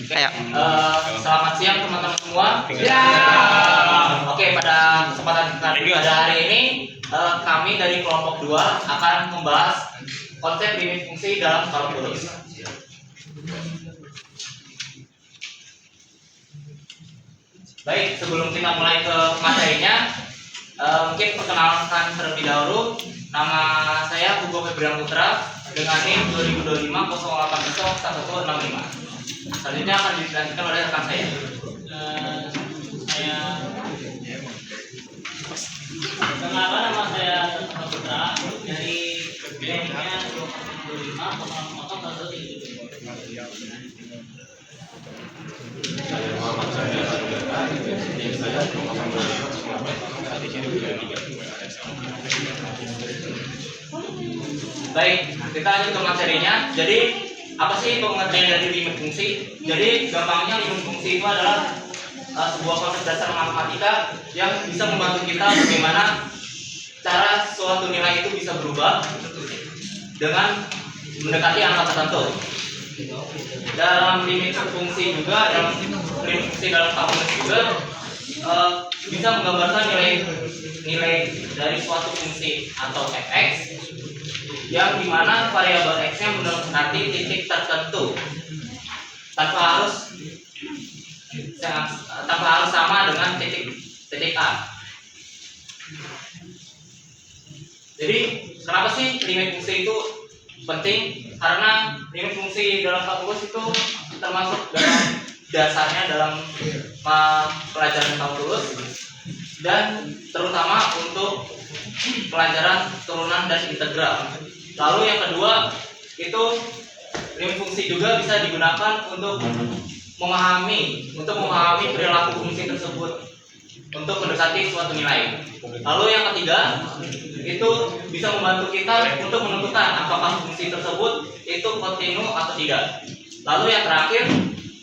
Ayo. Selamat siang teman-teman semua. Ya. Oke, pada kesempatan pada hari ini kami dari kelompok 2 akan membahas konsep limit fungsi dalam kalkulus. Baik, sebelum kita mulai ke materinya, mungkin perkenalkan terlebih dahulu. Nama saya Hugo Febrian Putra dengan NIM 2025-080-1165. Selanjutnya akan dilanjutkan oleh rekan saya. Kenapa nama saya Putra dari NIM-nya 2025-080-1165. Baik, kita lanjut ke materinya. Jadi, apa sih pengertian dari limit fungsi? Jadi, gampangnya limit fungsi itu adalah sebuah konsep dasar matematika yang bisa membantu kita bagaimana cara suatu nilai itu bisa berubah dengan mendekati angka tertentu. Dalam limit fungsi juga, dalam limit fungsi dalam kalkulus juga bisa menggambarkan nilai dari suatu fungsi atau fx yang dimana variabel x-nya mendekati titik tertentu tanpa harus sama dengan titik A. Jadi kenapa sih limit fungsi itu penting? Karena limit fungsi dalam kalkulus itu termasuk dalam dasarnya dalam pelajaran kalkulus dan terutama untuk pelajaran turunan dan integral. Lalu yang kedua itu limit fungsi juga bisa digunakan untuk memahami perilaku fungsi tersebut untuk mendekati suatu nilai. Lalu yang ketiga itu bisa membantu kita untuk menentukan apakah fungsi tersebut itu kontinu atau tidak. Lalu yang terakhir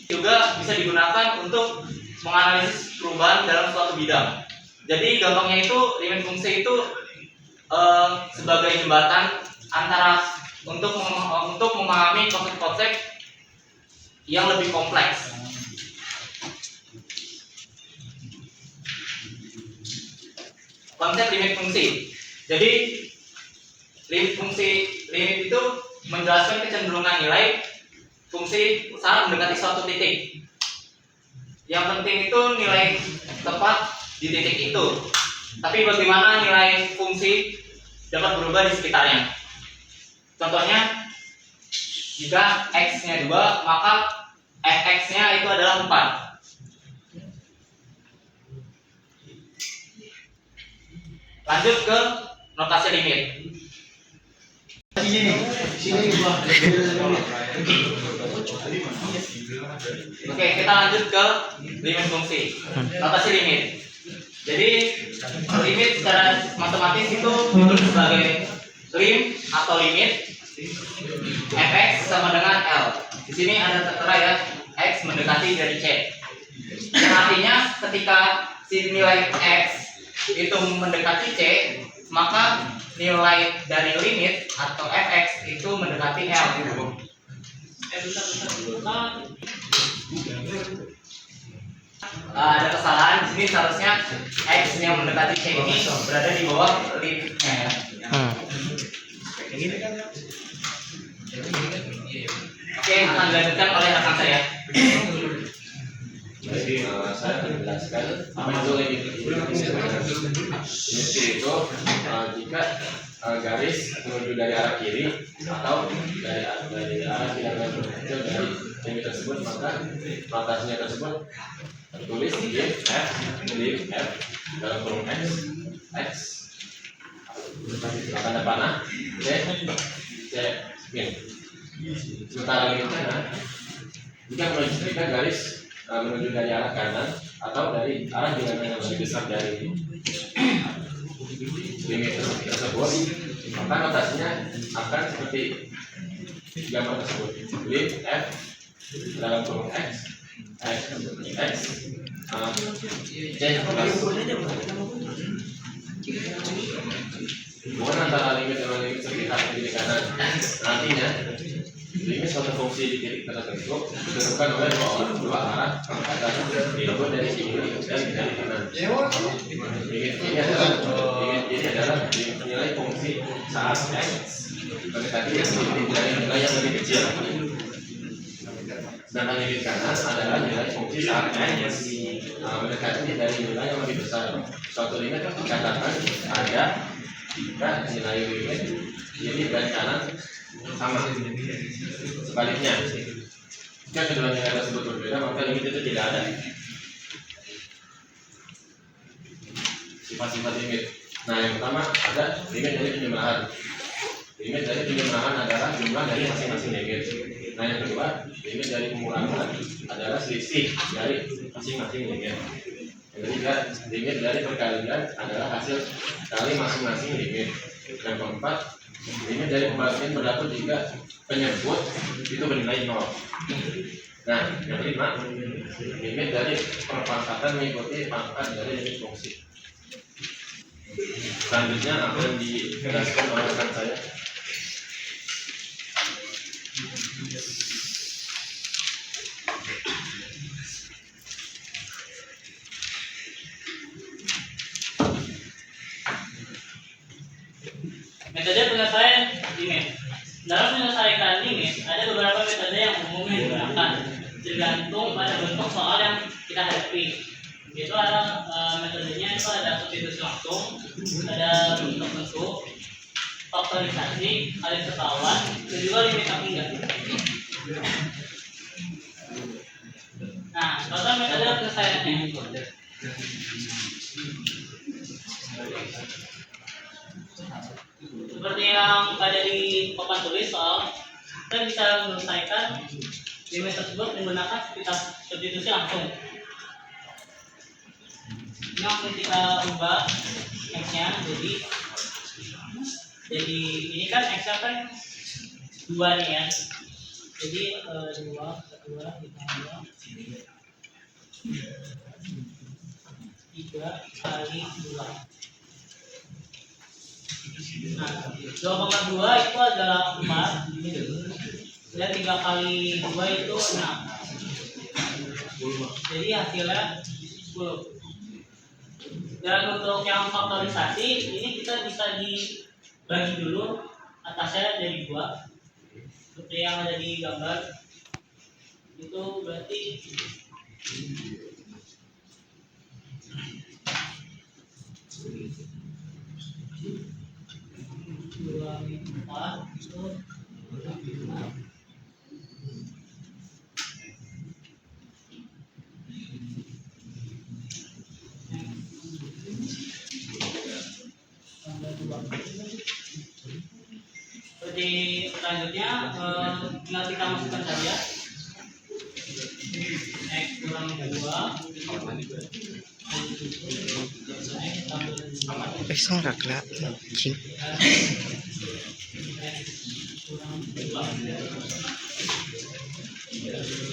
juga bisa digunakan untuk menganalisis perubahan dalam suatu bidang. Jadi gampangnya itu limit fungsi itu sebagai jembatan antara untuk memahami konsep-konsep yang lebih kompleks. Konsep limit fungsi. Jadi limit itu menjelaskan kecenderungan nilai fungsi saat mendekati suatu titik. Yang penting itu nilai tepat di titik itu. Tapi bagaimana nilai fungsi dapat berubah di sekitarnya? Contohnya, jika x-nya 2, maka fx-nya itu adalah 4. Lanjut ke notasi limit. Oke, kita lanjut ke limit fungsi. Notasi limit. Jadi limit secara matematis itu ditulis sebagai lim atau limit fx sama dengan L. Di sini ada tertera ya, x mendekati dari C. Yang artinya ketika si nilai x itu mendekati C, maka nilai dari limit atau fx itu mendekati L. Ada kesalahan di sini, seharusnya x yang mendekati C ini berada di bawah limitnya ya. Oke, akan dilanjutkan oleh rekan saya. Jadi saya akan menjelaskan apa itu limit itu jika garis menuju dari arah kiri atau dari arah tidak menuju dari limit tersebut, maka notasinya tersebut tertulis lim f dalam kurung x tanda panah c min. Sementara limitnya jika garis menuju dari arah kanan atau dari arah bilangan yang lebih besar dari limit tersebut, maka notasinya akan seperti gambar tersebut. Lim f dalam kurung x c plus hubungan antara limit dengan limit sepihak kiri kanan. Artinya limit suatu fungsi di titik tertentu ditentukan oleh dua arah pangkatan dilakukan dari kiri dan dari kanan. Limit ini adalah nilai fungsi saat x mendekati dari nilai yang lebih kecil. Sedangkan limit kanan adalah nilai fungsi saat x mendekati dari nilai yang lebih besar. Suatu limit dikatakan ada jika nilai limit kiri dan kanan sama. Sebaliknya, jika kedua nilai tersebut berbeda, maka limit itu tidak ada. Sifat-sifat limit. Nah, yang pertama ada limit dari penjumlahan. Limit dari penjumlahan adalah jumlah dari masing-masing limit. Nah, yang kedua, limit dari pengurangan adalah selisih dari masing-masing limit. Yang ketiga, limit dari perkalian adalah hasil kali masing-masing limit. Yang keempat, limit dari pembalikan berlaku jika penyebut itu bernilai 0. Nah, yang kelima, limit dari perpangkatan mengikuti pangkat dari limit fungsi. Selanjutnya akan dijelaskan oleh rekan saya. Metode penyelesaian limit. Dalam menyelesaikan limit, ada beberapa metode yang umumnya digunakan tergantung pada bentuk soal yang kita hadapi. Itu ada metodenya itu ada substitusi langsung, ada bentuk-bentuk, faktorisasi, ada ketahuan, dan juga limit tapi enggak. Nah, total metode penyelesaiannya. Seperti yang ada di papan tulis soal, kita bisa menyelesaikan limit tersebut menggunakan substitusi langsung. Ini langsung kita ubah x-nya jadi ini kan x-nya kan 2 nih ya. Jadi 2 ditambah 3 kali 2. Nah, 2,2 itu adalah 4 dan 3 kali 2 itu 6. Jadi hasilnya 10. Dan untuk yang faktorisasi ini kita bisa dibagi dulu atasnya jadi 2 seperti yang ada di gambar. Itu berarti 4 itu 5. Seperti selanjutnya tinggal kita masukkan saja x kurang 2 Isang ragla, cing.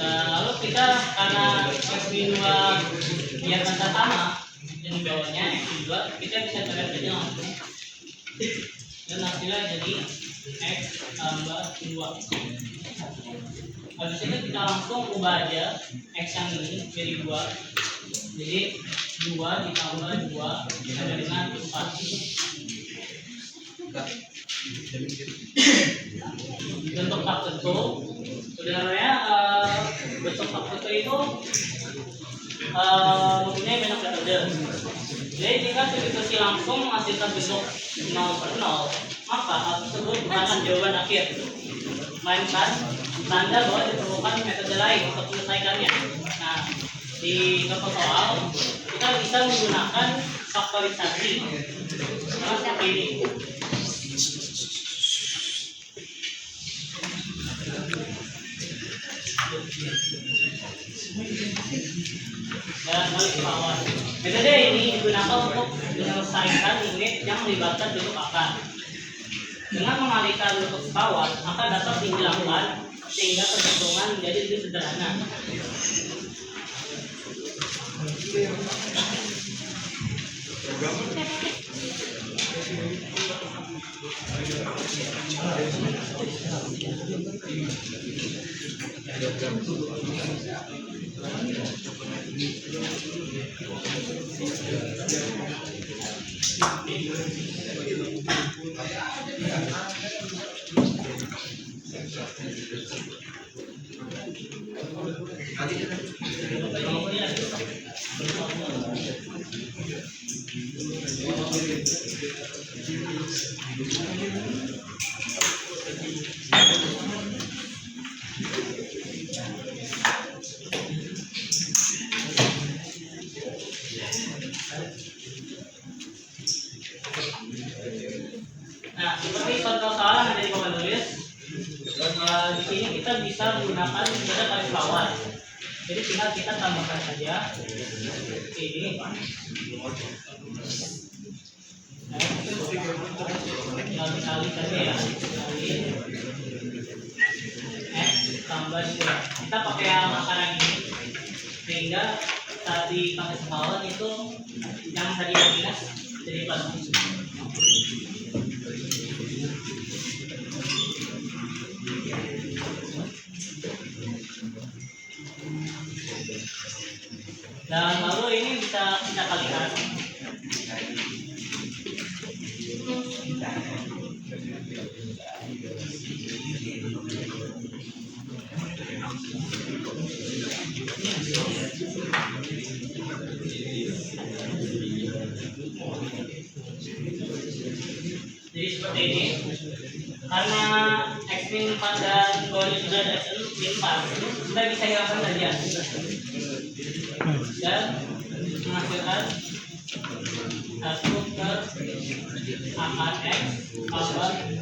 Lalu kita karena x2 biarkan sama dan di bawahnya x2 kita bisa coret saja langsung dan hasilnya jadi x tambah 2. Habis itu kita langsung ubah aja x yang ini jadi 2. Jadi 2 ditambah 2 sama dengan 4. Bentuk tak tentu sebenarnya bentuk tak tentu itu mempunyai banyak metode. Jadi jika substitusi langsung menghasilkan bentuk 0/0, maka hal tersebut bukanlah jawaban akhir, melainkan tanda bahwa diperlukan metode lain untuk menyelesaikannya. Nah, di contoh soal kita bisa menggunakan faktorisasi seperti ini. Dan balik ke bawah. Metode ini digunakan untuk menyelesaikan limit yang melibatkan bentuk akar. Dengan mengalihkan bentuk bawah, maka dapat dihilangkan sehingga perhitungan menjadi lebih sederhana. Nah, seperti contoh soal yang ada di papan tulis, di sini kita bisa menggunakan metode cauliflower. Jadi tinggal kita tambahkan saja ini. Tinggal dikali saja ya, dikali X tambah 2. Kita pakai makanan ini sehingga saat dipakai semawan itu yang tadi minus jadi plus. Dan lalu ini bisa kita kalikan. Jadi seperti ini. Karena X min 4 dan Y sudah ada X min 4, kita bisa hilangkan saja dan menghasilkan 1 per akar X tambah 2.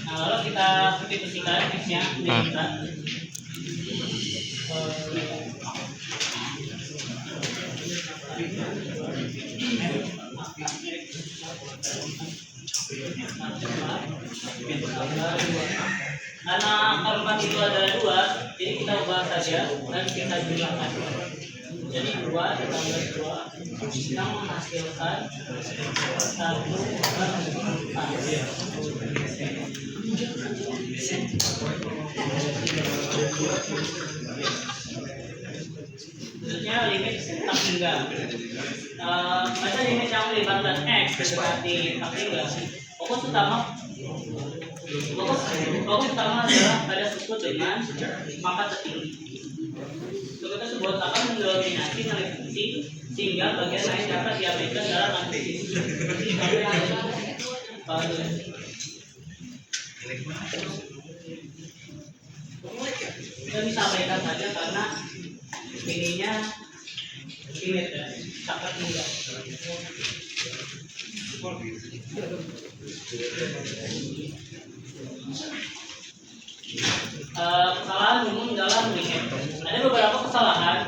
Nah, lalu kita substitusikan X-nya jadi kita karena akar 4 itu adalah 2, jadi kita ubah saja dan kita jumlahkan. Jadi 2 ditambah 2 kita menghasilkan 1 per 4. Selanjutnya limit tak hingga. Pada limit yang melibatkan X mendekati tak hingga, fokus utama adalah pada suku dengan pangkat tertinggi. Suku tersebut akan mendominasi nilai fungsi sehingga bagian lain dapat diabaikan dalam analisis. Kita bisa abaikan saja karena ininya limit ya, sangat mudah. Kesalahan umum dalam limit. Ada beberapa kesalahan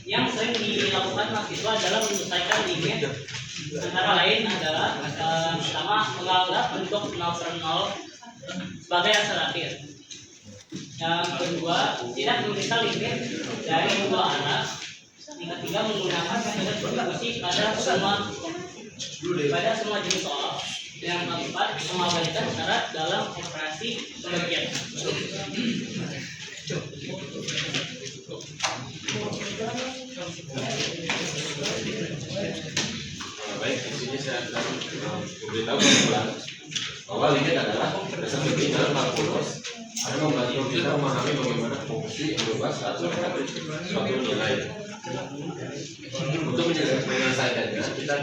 yang sering dilakukan mahasiswa dalam menyelesaikan limit. Antara lain adalah pertama, menganggap bentuk 0 sebagai asal akhir. Yang kedua, tidak memeriksa limit dari dua arah. Yang ketiga, menggunakan metode distribusi pada semua jenis soal. Yang keempat, mengabaikan syarat dalam operasi pembagian. Baik, di sini saya akan memberitahu bahwa limit adalah dasar fikih dalam kalkulus. Ada membantu kita memahami bagaimana fungsi merubah suatu nilai. Untuk menyelesaikannya, kita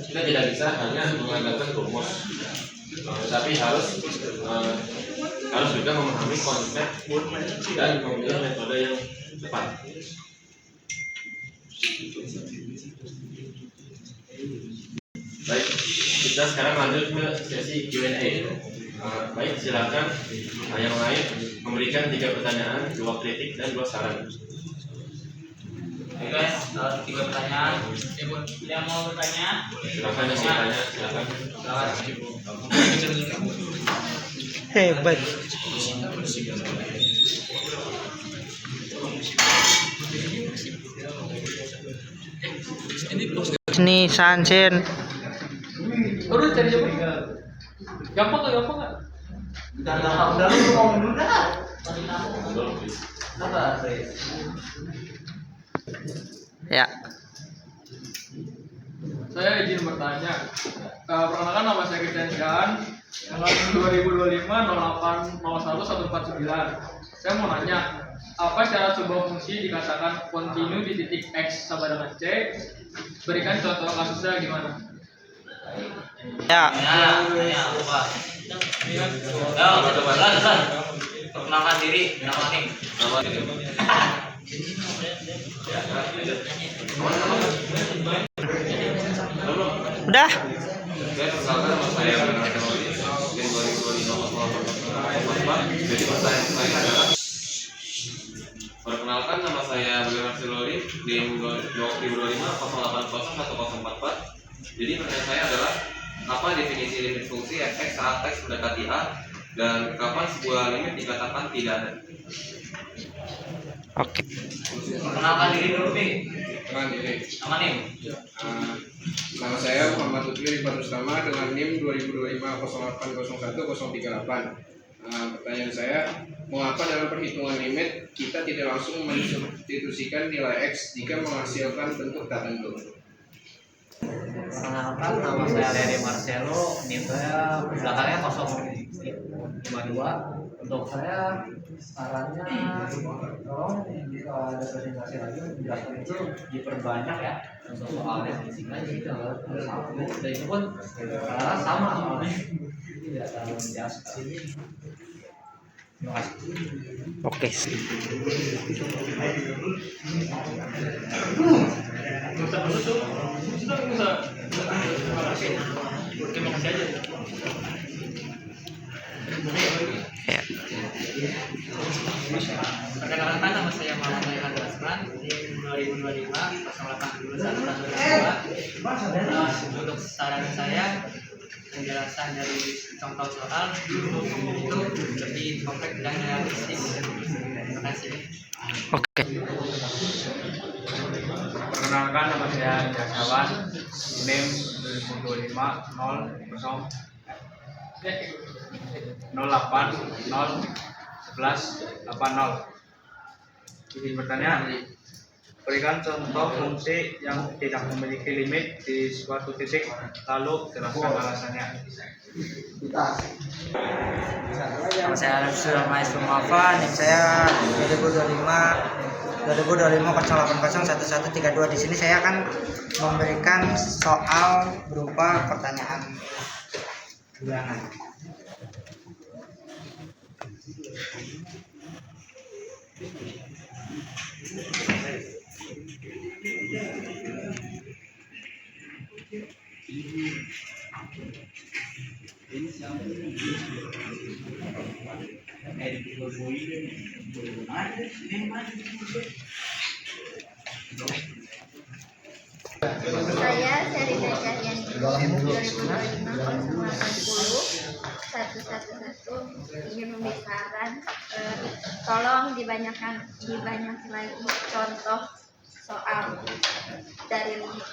tidak bisa hanya mengandalkan rumus, tapi harus juga memahami konsep dan memilih metode yang tepat. Baik, kita sekarang lanjut ke sesi Q&A. Baik, silakan yang lain memberikan 3 pertanyaan, 2 kritik dan 2 saran. Oke guys, 3 pertanyaan. Yang mau bertanya? Silakan yang mau bertanya, silakan. Hebat. Ini Sanchen. Udah cari jawaban. Gampang nggak? Udah lu ngomong dulu dah. Sabar, Ya. Saya izin bertanya. Perkenalkan nama saya Kristian, tanggal 2025 08 01 149. Saya mau nanya, apa syarat sebuah fungsi dikatakan kontinu di titik X sama dengan C? Berikan contoh kasusnya gimana? Ya. Ya, apa? Ya, coba. Perkenalkan diri, nama nih. Udah. Oke, perkenalkan nama saya Bernard Loli, gen 2025. Jadi pertanyaan saya adalah perkenalkan nama saya Bernard Loli, gen 2025 080 Jadi pertanyaan saya adalah apa definisi limit fungsi fx saat x mendekati a dan kapan sebuah limit dikatakan tidak ada? Oke. Perkenalkan diri dulu nih. Dengan diri. Nama nih. Nama saya Muhammad Lutfi Rifat Rustama dengan NIM 2025 pertanyaan saya, mengapa dalam perhitungan limit kita tidak langsung mensubstitusikan nilai x jika menghasilkan bentuk tertentu? Perkenalkan, nama saya Lery Marcelo, NIM saya belakangnya 052. Untuk saya sarannya tolong jika ada presentasi lagi penjelasan itu diperbanyak ya untuk soal definisinya, jadi kalau ada satu dan itu pun karena sama soalnya tidak terlalu menjelaskan. Terima kasih. Oke. Ya. Perkenalkan, nama saya Muhammad Raihan Basman, NIM 2025 080 Untuk saran saya, penjelasan dari contoh soal itu lebih kompleks dan realistis. Terima kasih. Oke. Perkenalkan, nama saya Jasawan, NIM 2025 08 0 11 80. Izin bertanya, berikan contoh fungsi yang tidak memiliki limit di suatu titik, lalu jelaskan alasannya. Nama saya Arsul Maestro Mafa, NIM saya 2025 080 1132. Di sini saya akan memberikan soal berupa pertanyaan ulangan. Saya Serina Cahyani, 2025 ingin memberi saran, tolong dibanyak lagi contoh soal dari limit.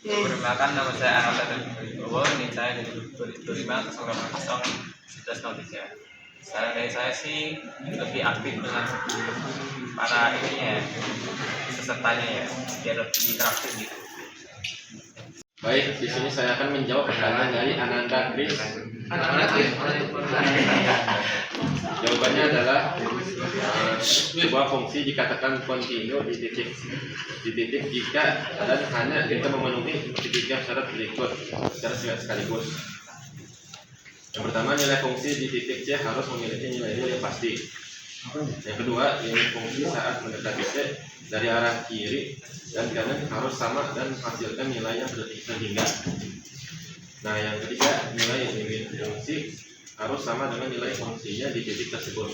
Perkenalkan, nama saya Ananda Bowo, ini saya dari 2025 010 Saran dari saya sih lebih aktif dengan para ininya ya, pesertanya ya, biar lebih interaktif gitu. Baik, di sini saya akan menjawab pertanyaan dari Ananda Kris. Jawabannya adalah sebuah fungsi dikatakan kontinu di titik jika dan hanya kita memenuhi tiga syarat berikut secara sekaligus. Yang pertama, nilai fungsi di titik C harus memiliki nilai yang pasti. Yang kedua, nilai fungsi saat mendekati C dari arah kiri dan kanan harus sama dan menghasilkan nilai yang terhingga. Nah, yang ketiga, nilai limit fungsi harus sama dengan nilai fungsinya di titik tersebut.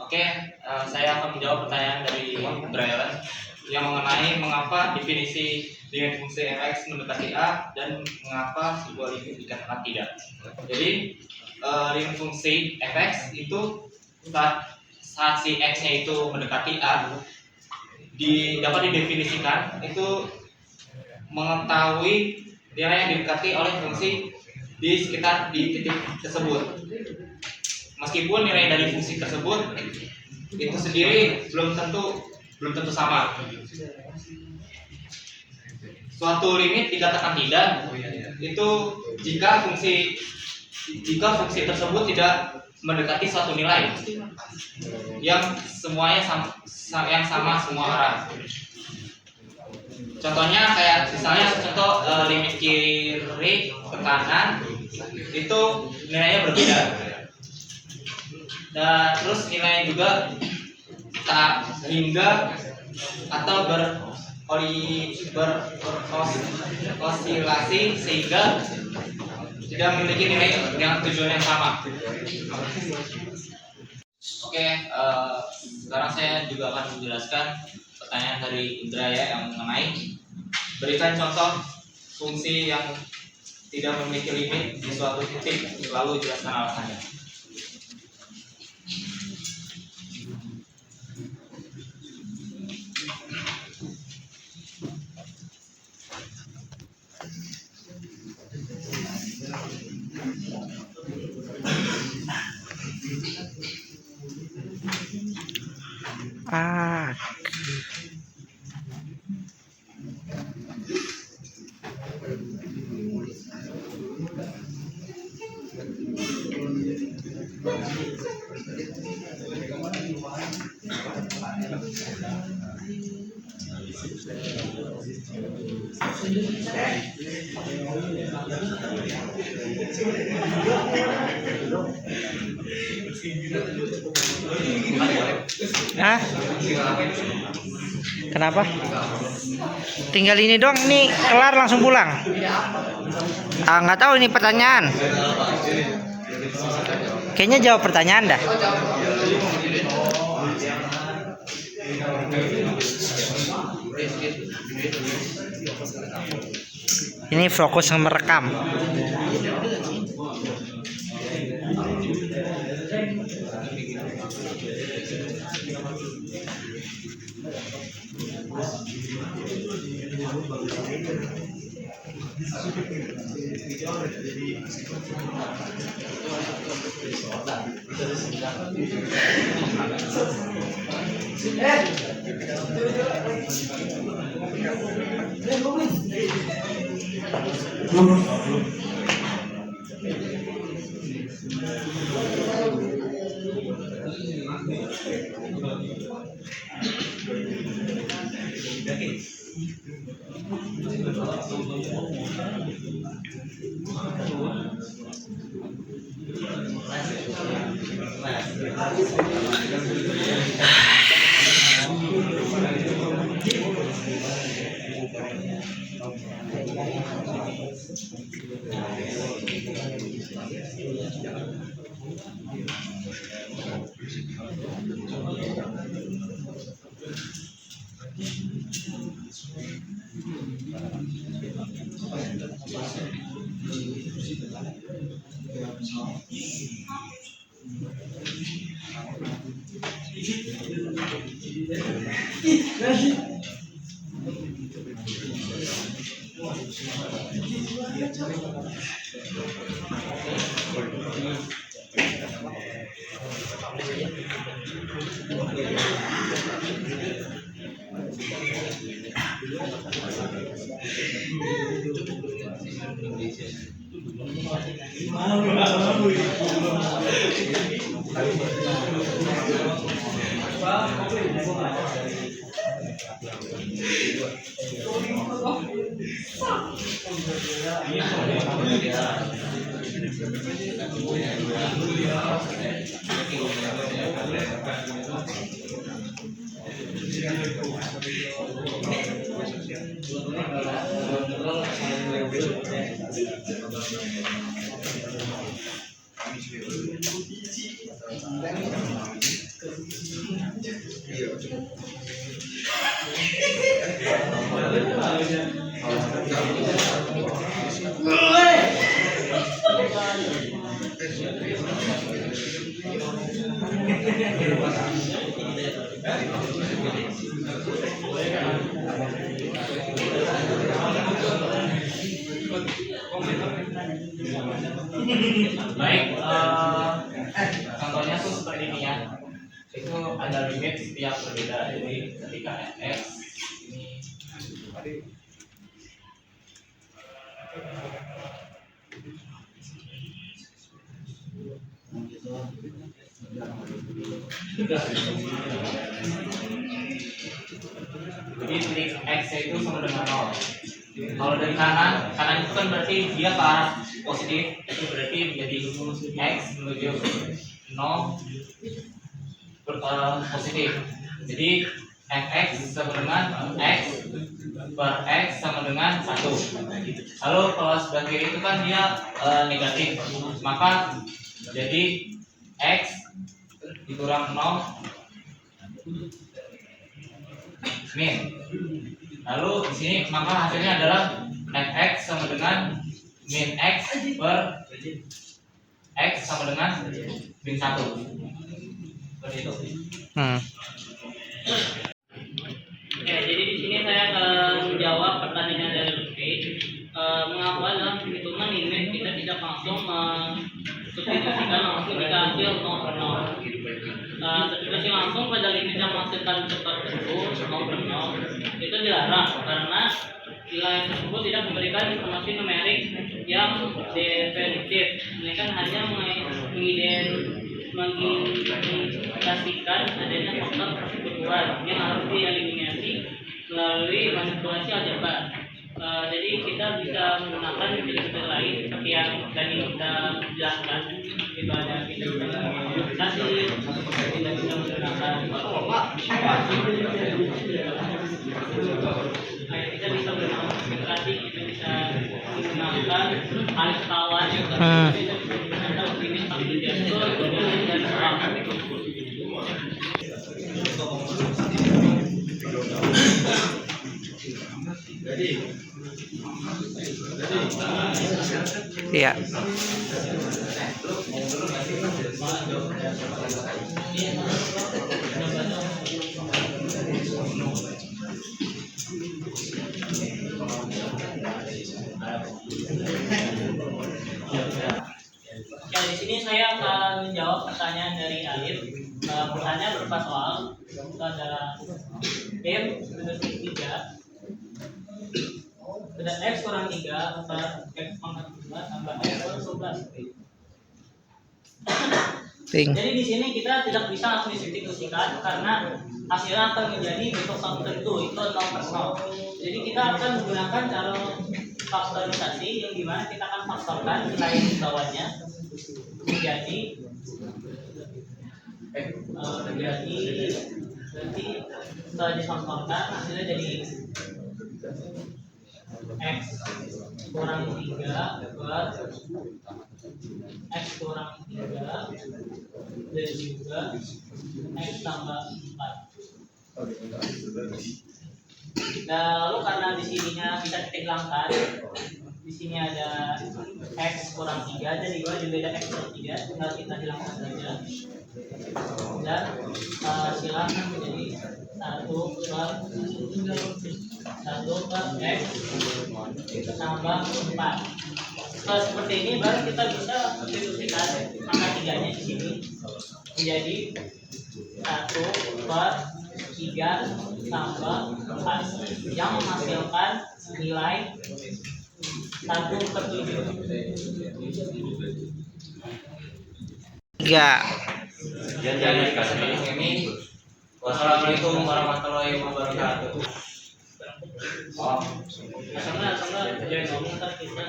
Oke, saya akan menjawab pertanyaan dari Brian. yang mengenai mengapa definisi limit fungsi fx mendekati a dan mengapa sebuah limit dikatakan tidak. Jadi limit fungsi fx itu saat si x-nya itu mendekati a dapat didefinisikan itu mengetahui nilai yang didekati oleh fungsi di sekitar di titik tersebut. Meskipun nilai dari fungsi tersebut itu sendiri belum tentu sama. Suatu limit dikatakan tidak itu jika fungsi tersebut tidak mendekati suatu nilai yang semuanya sama semua arah. Contohnya kayak misalnya contoh limit kiri ke kanan itu nilainya berbeda. Dan terus nilai juga tak hingga atau beroscilasi sehingga tidak memiliki nilai yang tujuan yang sama. Oke, sekarang saya juga akan menjelaskan pertanyaan dari Indra ya yang mengenai berikan contoh fungsi yang tidak memiliki limit di suatu titik lalu jelaskan alasannya. Ah, Hah? Kenapa? Tinggal ini doang, ini kelar langsung pulang. Nggak tahu ini pertanyaan. Kayaknya jawab pertanyaan dah. Ini fokus merekam. Baik, contohnya tuh seperti ini ya. Itu ada limit yang berbeda. Jadi ketika fx ini jadi titik x itu sama dengan 0. Kalau dari kanan itu kan berarti dia ke arah positif, itu berarti menjadi x menuju 0 positif. Jadi fx sama dengan x per x sama dengan 1. Lalu kalau sebelah kiri itu kan dia negatif, maka jadi x dikurang 0 min. Lalu di sini maka hasilnya adalah fx sama dengan min x per x sama dengan min 1. Seperti itu. Ya, jadi di sini saya akan menjawab pertanyaan dari Lutfi. Mengapa dalam perhitungan limit kita tidak langsung mensubstitusikan langsung jika hasil 0 per 0. Substitusi langsung pada limit yang menghasilkan tertentu 0 per 0 itu dilarang karena nilai tersebut tidak memberikan informasi numerik yang definitif, melainkan hanya mengindikasikan adanya faktor persekutuan yang harus dieliminasi melalui manipulasi aljabar. Jadi kita bisa menggunakan metode lain seperti yang tadi kita jelaskan. Itu ada kita bisa menggunakan kita bisa menggunakan kita bisa menggunakan konsentrasi, kita bisa menggunakan alis tawar atau ini sambil jatuh dan serang. Iya. Ya, di sini saya akan menjawab pertanyaan dari Alif. Pertanyaan berupa soal ada m minus 3 ada x kurang 3 per x pangkat 2 tambah x per 11. Jadi di sini kita tidak bisa langsung disubstitusikan karena hasilnya akan menjadi bentuk satu tentu, itu 0 per 0. Jadi kita akan menggunakan cara faktorisasi yang dimana kita akan faktorkan nilai di bawahnya menjadi berarti setelah difaktorkan hasilnya jadi x kurang 3 per x kurang 3 dan juga x tambah 4. Nah, lalu karena di sininya bisa titik langkan, di sini ada x kurang 3 dan di bawah juga ada x kurang 3, tinggal kita hilangkan saja dan silakan menjadi 1 per x tambah 4. Setelah seperti ini baru kita bisa substitusikan angka 3-nya di sini menjadi 1 per 3 tambah 4 yang menghasilkan nilai 1 per 7. 3. Sekian dari kasus ini. Wassalamualaikum warahmatullahi wabarakatuh. Sama-sama jangan ngomong ntar kita.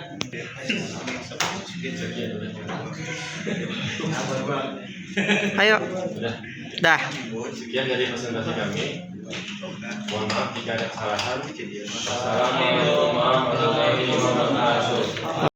Ayo. Dah. Sekian dari presentasi kami. Mohon maaf jika ada kesalahan. Assalamualaikum warahmatullahi wabarakatuh.